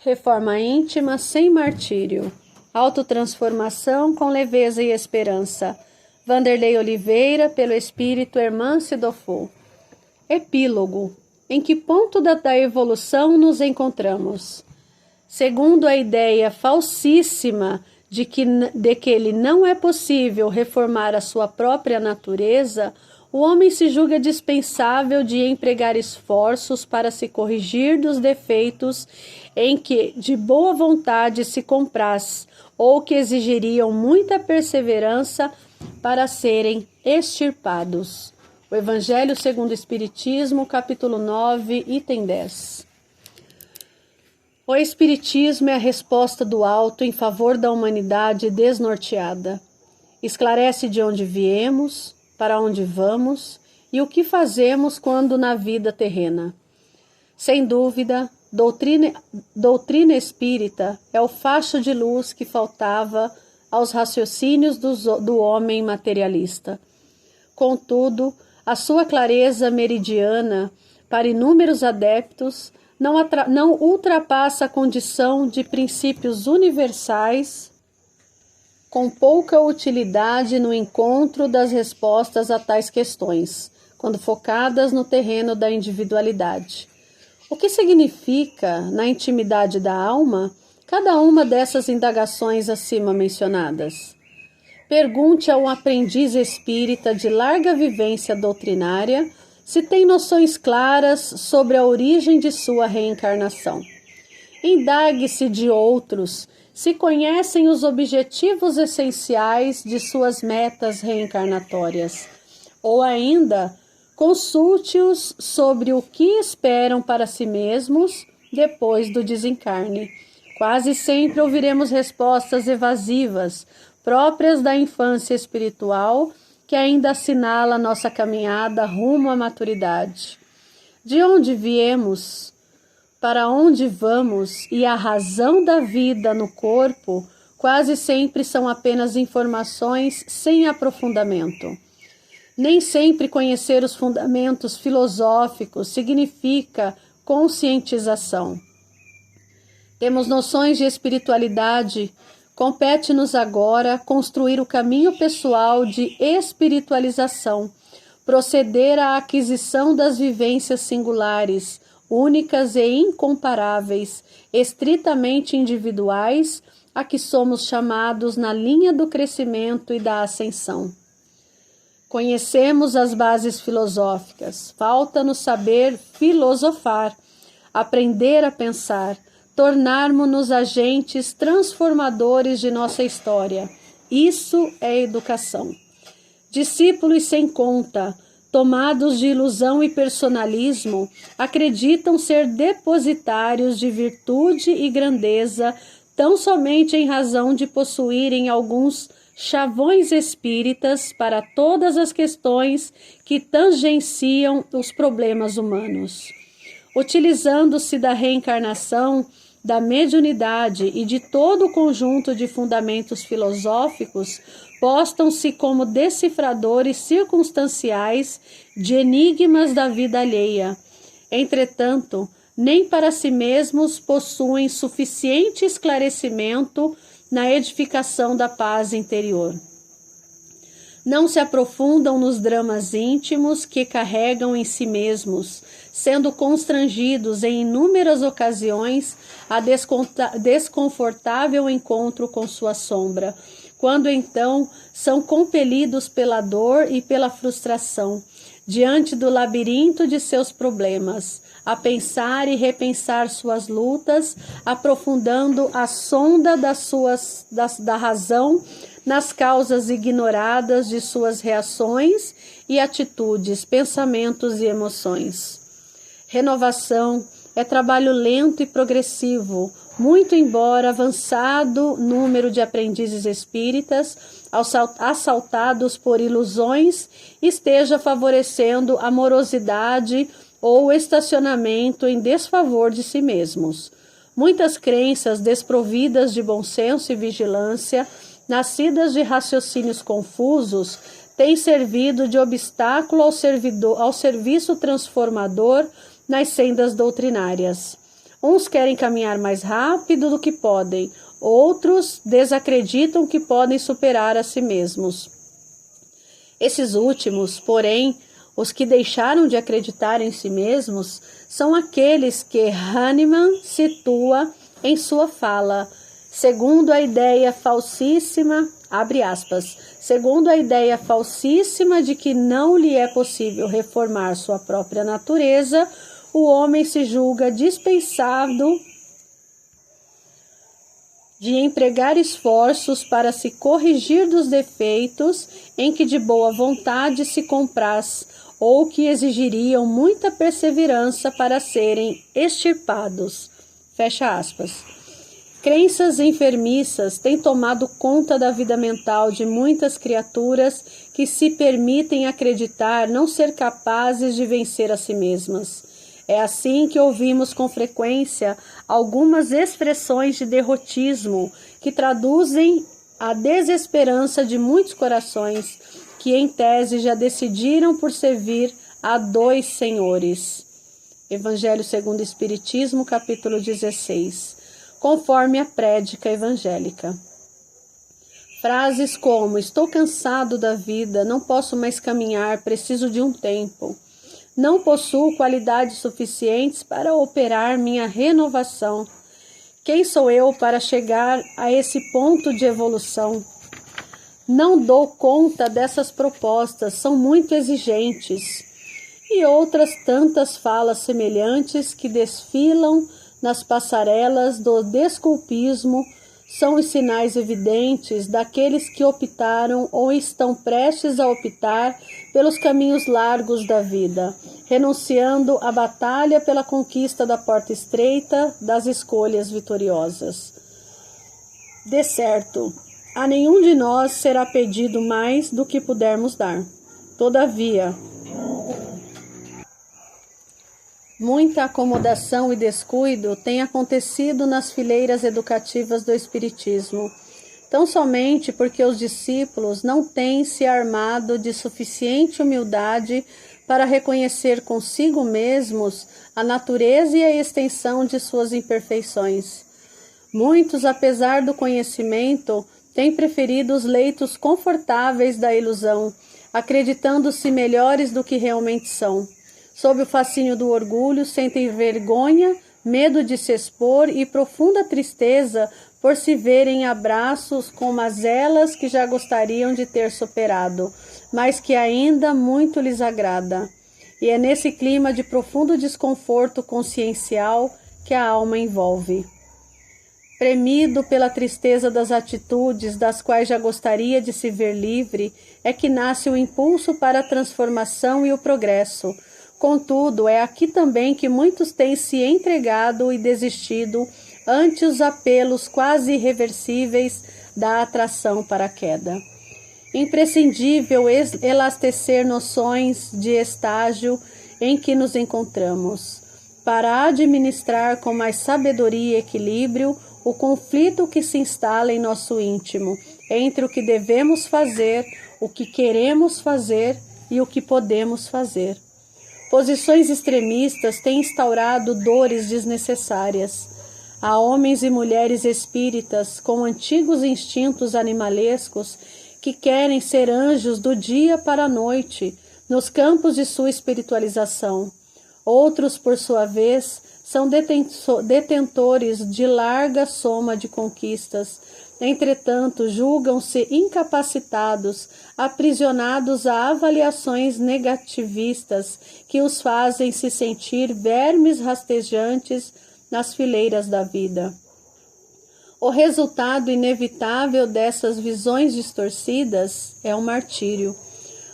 Reforma íntima sem martírio. Autotransformação com leveza e esperança. Vanderlei Oliveira, pelo Espírito Hermance Dofu. Epílogo. Em que ponto da evolução nos encontramos? Segundo a ideia falsíssima de que ele não é possível reformar a sua própria natureza, o homem se julga dispensável de empregar esforços para se corrigir dos defeitos em que de boa vontade se compraz, ou que exigiriam muita perseverança para serem extirpados. O Evangelho segundo o Espiritismo, capítulo 9, item 10. O Espiritismo é a resposta do alto em favor da humanidade desnorteada. Esclarece de onde viemos, para onde vamos e o que fazemos quando na vida terrena. Sem dúvida, doutrina espírita é o facho de luz que faltava aos raciocínios do homem materialista. Contudo, a sua clareza meridiana para inúmeros adeptos não ultrapassa a condição de princípios universais com pouca utilidade no encontro das respostas a tais questões, quando focadas no terreno da individualidade. O que significa, na intimidade da alma, cada uma dessas indagações acima mencionadas? Pergunte a um aprendiz espírita de larga vivência doutrinária se tem noções claras sobre a origem de sua reencarnação. Indague-se de outros se conhecem os objetivos essenciais de suas metas reencarnatórias, ou ainda consulte-os sobre o que esperam para si mesmos depois do desencarne. Quase sempre ouviremos respostas evasivas, próprias da infância espiritual, que ainda assinala nossa caminhada rumo à maturidade. De onde viemos? Para onde vamos e a razão da vida no corpo quase sempre são apenas informações sem aprofundamento. Nem sempre conhecer os fundamentos filosóficos significa conscientização. Temos noções de espiritualidade, compete-nos agora construir o caminho pessoal de espiritualização, proceder à aquisição das vivências singulares, únicas e incomparáveis, estritamente individuais, a que somos chamados na linha do crescimento e da ascensão. Conhecemos as bases filosóficas, falta-nos saber filosofar, aprender a pensar, tornarmos-nos agentes transformadores de nossa história. Isso é educação. Discípulos sem conta, tomados de ilusão e personalismo, acreditam ser depositários de virtude e grandeza tão somente em razão de possuírem alguns chavões espíritas para todas as questões que tangenciam os problemas humanos. Utilizando-se da reencarnação, da mediunidade e de todo o conjunto de fundamentos filosóficos, postam-se como decifradores circunstanciais de enigmas da vida alheia. Entretanto, nem para si mesmos possuem suficiente esclarecimento na edificação da paz interior. Não se aprofundam nos dramas íntimos que carregam em si mesmos, sendo constrangidos em inúmeras ocasiões a desconfortável encontro com sua sombra, quando então são compelidos pela dor e pela frustração, diante do labirinto de seus problemas, a pensar e repensar suas lutas, aprofundando a sonda da razão nas causas ignoradas de suas reações e atitudes, pensamentos e emoções. Renovação é trabalho lento e progressivo, muito embora avançado número de aprendizes espíritas, assaltados por ilusões, esteja favorecendo a morosidade ou o estacionamento em desfavor de si mesmos. Muitas crenças desprovidas de bom senso e vigilância, nascidas de raciocínios confusos, têm servido de obstáculo ao serviço transformador nas sendas doutrinárias. Uns querem caminhar mais rápido do que podem, outros desacreditam que podem superar a si mesmos. Esses últimos, porém, os que deixaram de acreditar em si mesmos, são aqueles que Hahnemann situa em sua fala, segundo a ideia falsíssima, abre aspas, segundo a ideia falsíssima de que não lhe é possível reformar sua própria natureza, o homem se julga dispensado de empregar esforços para se corrigir dos defeitos em que de boa vontade se compraz, ou que exigiriam muita perseverança para serem extirpados. Fecha aspas. Crenças enfermiças têm tomado conta da vida mental de muitas criaturas que se permitem acreditar não ser capazes de vencer a si mesmas. É assim que ouvimos com frequência algumas expressões de derrotismo que traduzem a desesperança de muitos corações que, em tese, já decidiram por servir a dois senhores. Evangelho segundo o Espiritismo, capítulo 16, conforme a prédica evangélica. Frases como: estou cansado da vida, não posso mais caminhar, preciso de um tempo. Não possuo qualidades suficientes para operar minha renovação. Quem sou eu para chegar a esse ponto de evolução? Não dou conta dessas propostas, são muito exigentes. E outras tantas falas semelhantes que desfilam nas passarelas do desculpismo são os sinais evidentes daqueles que optaram ou estão prestes a optar pelos caminhos largos da vida, renunciando à batalha pela conquista da porta estreita das escolhas vitoriosas. De certo, a nenhum de nós será pedido mais do que pudermos dar. Todavia, muita acomodação e descuido tem acontecido nas fileiras educativas do Espiritismo, tão somente porque os discípulos não têm se armado de suficiente humildade para reconhecer consigo mesmos a natureza e a extensão de suas imperfeições. Muitos, apesar do conhecimento, têm preferido os leitos confortáveis da ilusão, acreditando-se melhores do que realmente são. Sob o fascínio do orgulho, sentem vergonha, medo de se expor e profunda tristeza por se verem abraços com mazelas que já gostariam de ter superado, mas que ainda muito lhes agrada. E é nesse clima de profundo desconforto consciencial que a alma envolve. Premido pela tristeza das atitudes das quais já gostaria de se ver livre, é que nasce o impulso para a transformação e o progresso. Contudo, é aqui também que muitos têm se entregado e desistido ante os apelos quase irreversíveis da atração para a queda. Imprescindível elastecer noções de estágio em que nos encontramos, para administrar com mais sabedoria e equilíbrio o conflito que se instala em nosso íntimo, entre o que devemos fazer, o que queremos fazer e o que podemos fazer. Posições extremistas têm instaurado dores desnecessárias. Há homens e mulheres espíritas com antigos instintos animalescos que querem ser anjos do dia para a noite, nos campos de sua espiritualização. Outros, por sua vez, são detentores de larga soma de conquistas. Entretanto, julgam-se incapacitados, aprisionados a avaliações negativistas que os fazem se sentir vermes rastejantes nas fileiras da vida. O resultado inevitável dessas visões distorcidas é o martírio.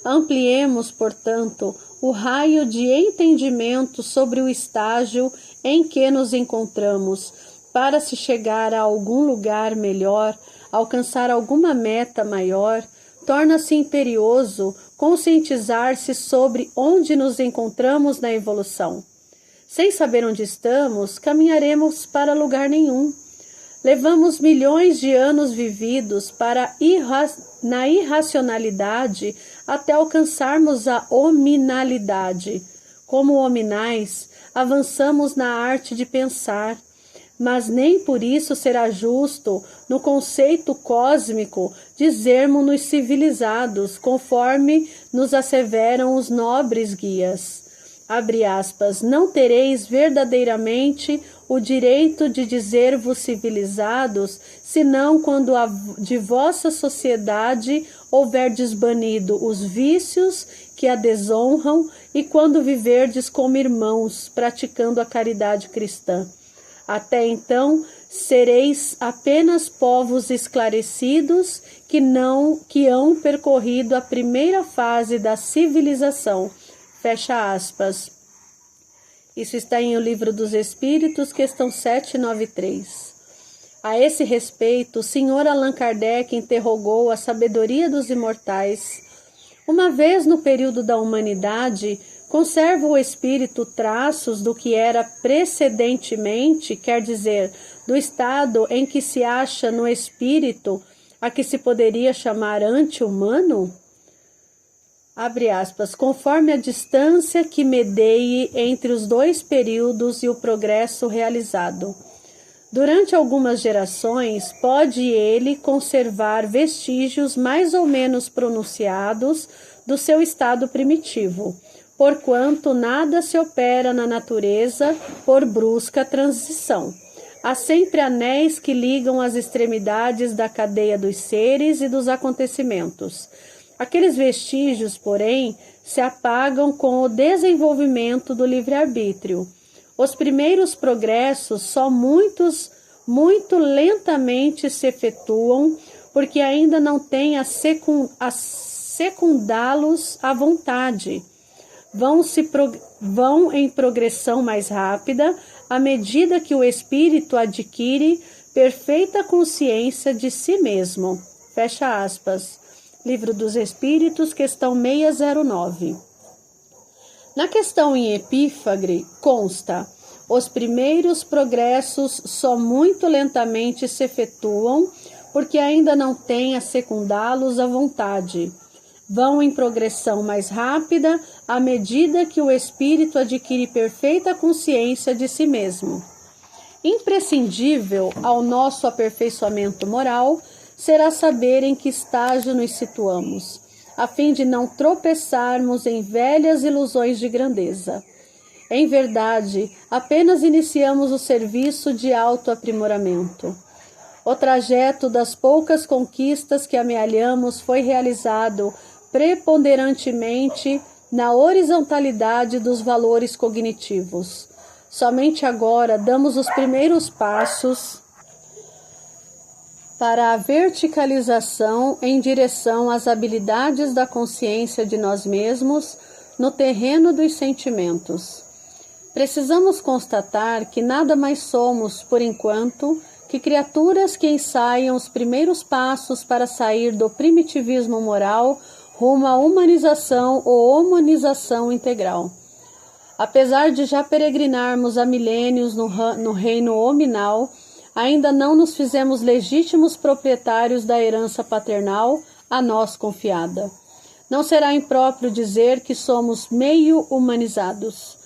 Ampliemos, portanto, o raio de entendimento sobre o estágio em que nos encontramos, para se chegar a algum lugar melhor, alcançar alguma meta maior. Torna-se imperioso conscientizar-se sobre onde nos encontramos na evolução. Sem saber onde estamos, caminharemos para lugar nenhum. Levamos milhões de anos vividos na irracionalidade até alcançarmos a hominalidade. Como hominais, avançamos na arte de pensar, mas nem por isso será justo, no conceito cósmico, dizermos-nos civilizados, conforme nos asseveram os nobres guias. Abre aspas, não tereis verdadeiramente o direito de dizer-vos civilizados, senão quando de vossa sociedade houverdes banido os vícios que a desonram e quando viverdes como irmãos, praticando a caridade cristã. Até então, sereis apenas povos esclarecidos que hão percorrido a primeira fase da civilização. Fecha aspas. Isso está em O Livro dos Espíritos, questão 793. A esse respeito, o Sr. Allan Kardec interrogou a sabedoria dos imortais. Uma vez no período da humanidade, conserva o espírito traços do que era precedentemente, quer dizer, do estado em que se acha no espírito, a que se poderia chamar ante-humano? Abre aspas, conforme a distância que medeie entre os dois períodos e o progresso realizado. Durante algumas gerações, pode ele conservar vestígios mais ou menos pronunciados do seu estado primitivo, porquanto nada se opera na natureza por brusca transição. Há sempre anéis que ligam as extremidades da cadeia dos seres e dos acontecimentos. Aqueles vestígios, porém, se apagam com o desenvolvimento do livre-arbítrio. Os primeiros progressos só muito lentamente se efetuam, porque ainda não têm a secundá-los à vontade. Vão em progressão mais rápida à medida que o espírito adquire perfeita consciência de si mesmo. Fecha aspas. Livro dos Espíritos, questão 609. Na questão em Epífagre consta: os primeiros progressos só muito lentamente se efetuam, porque ainda não têm a secundá-los à vontade. Vão em progressão mais rápida à medida que o espírito adquire perfeita consciência de si mesmo. Imprescindível ao nosso aperfeiçoamento moral será saber em que estágio nos situamos, a fim de não tropeçarmos em velhas ilusões de grandeza. Em verdade, apenas iniciamos o serviço de autoaprimoramento. O trajeto das poucas conquistas que amealhamos foi realizado preponderantemente na horizontalidade dos valores cognitivos. Somente agora damos os primeiros passos para a verticalização em direção às habilidades da consciência de nós mesmos no terreno dos sentimentos. Precisamos constatar que nada mais somos, por enquanto, que criaturas que ensaiam os primeiros passos para sair do primitivismo moral rumo à humanização ou humanização integral. Apesar de já peregrinarmos há milênios no reino hominal, ainda não nos fizemos legítimos proprietários da herança paternal a nós confiada. Não será impróprio dizer que somos meio humanizados.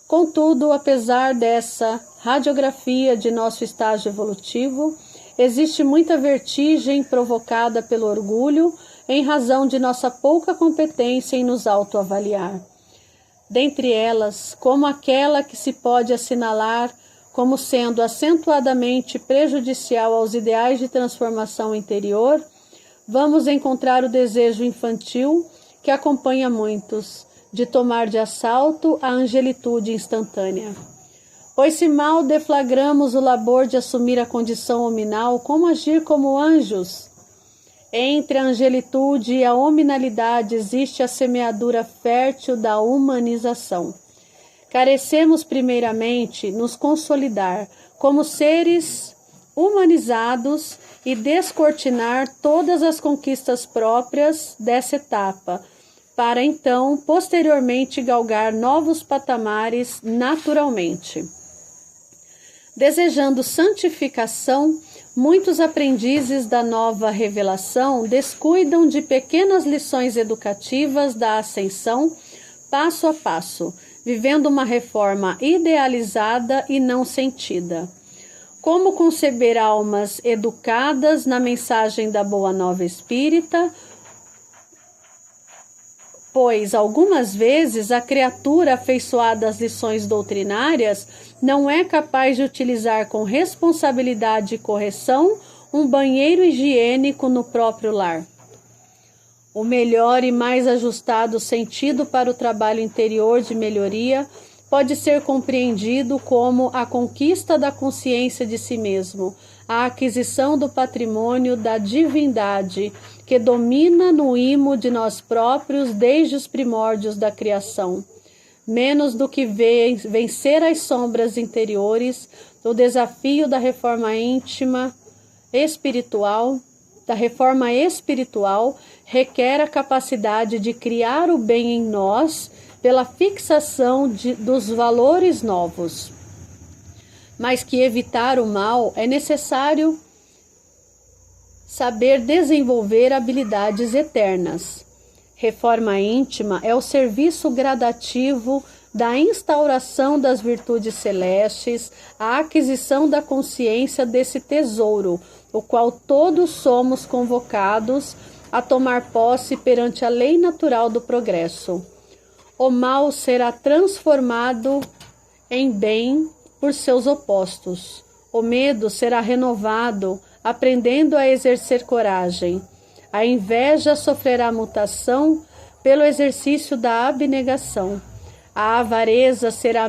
Contudo, apesar dessa radiografia de nosso estágio evolutivo, existe muita vertigem provocada pelo orgulho em razão de nossa pouca competência em nos autoavaliar. Dentre elas, como aquela que se pode assinalar como sendo acentuadamente prejudicial aos ideais de transformação interior, vamos encontrar o desejo infantil que acompanha muitos, de tomar de assalto a angelitude instantânea. Pois se mal deflagramos o labor de assumir a condição hominal, como agir como anjos? Entre a angelitude e a hominalidade existe a semeadura fértil da humanização. Carecemos primeiramente nos consolidar como seres humanizados e descortinar todas as conquistas próprias dessa etapa, para então, posteriormente, galgar novos patamares naturalmente. Desejando santificação, muitos aprendizes da nova revelação descuidam de pequenas lições educativas da ascensão, passo a passo, vivendo uma reforma idealizada e não sentida. Como conceber almas educadas na mensagem da Boa Nova Espírita? Pois, algumas vezes, a criatura afeiçoada às lições doutrinárias não é capaz de utilizar com responsabilidade e correção um banheiro higiênico no próprio lar. O melhor e mais ajustado sentido para o trabalho interior de melhoria pode ser compreendido como a conquista da consciência de si mesmo, a aquisição do patrimônio da divindade que domina no imo de nós próprios desde os primórdios da criação. Menos do que vencer as sombras interiores, o desafio da reforma espiritual requer a capacidade de criar o bem em nós pela fixação dos valores novos. Mas que evitar o mal é necessário saber desenvolver habilidades eternas. Reforma íntima é o serviço gradativo da instauração das virtudes celestes, a aquisição da consciência desse tesouro, o qual todos somos convocados a tomar posse perante a lei natural do progresso. O mal será transformado em bem por seus opostos. O medo será renovado, aprendendo a exercer coragem. A inveja sofrerá mutação pelo exercício da abnegação. A avareza será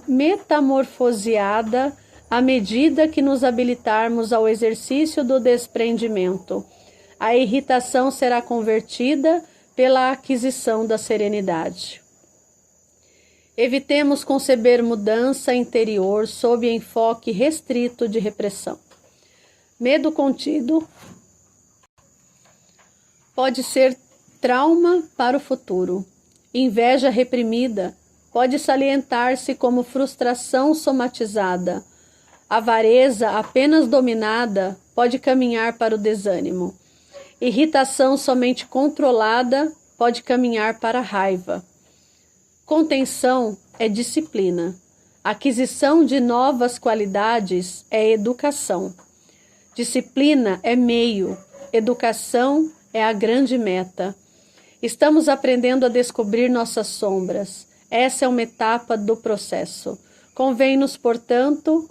metamorfoseada à medida que nos habilitarmos ao exercício do desprendimento. A irritação será convertida pela aquisição da serenidade. Evitemos conceber mudança interior sob enfoque restrito de repressão. Medo contido pode ser trauma para o futuro. Inveja reprimida pode salientar-se como frustração somatizada. Avareza apenas dominada pode caminhar para o desânimo. Irritação somente controlada pode caminhar para a raiva. Contenção é disciplina. Aquisição de novas qualidades é educação. Disciplina é meio. Educação é a grande meta. Estamos aprendendo a descobrir nossas sombras. Essa é uma etapa do processo. Convém-nos, portanto,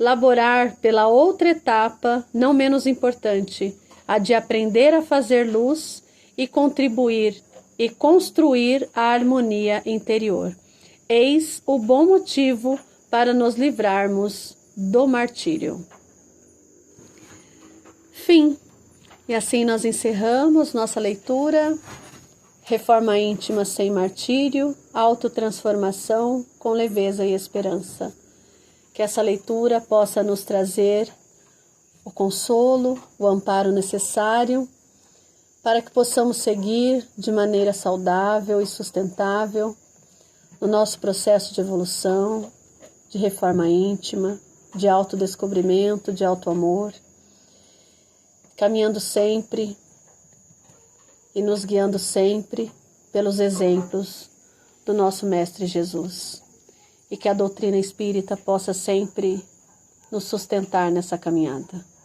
laborar pela outra etapa, não menos importante, a de aprender a fazer luz e contribuir e construir a harmonia interior. Eis o bom motivo para nos livrarmos do martírio. Fim. E assim nós encerramos nossa leitura. Reforma íntima sem martírio, autotransformação com leveza e esperança. Que essa leitura possa nos trazer o consolo, o amparo necessário para que possamos seguir de maneira saudável e sustentável no nosso processo de evolução, de reforma íntima, de autodescobrimento, de autoamor, caminhando sempre e nos guiando sempre pelos exemplos do nosso Mestre Jesus. E que a doutrina espírita possa sempre nos sustentar nessa caminhada.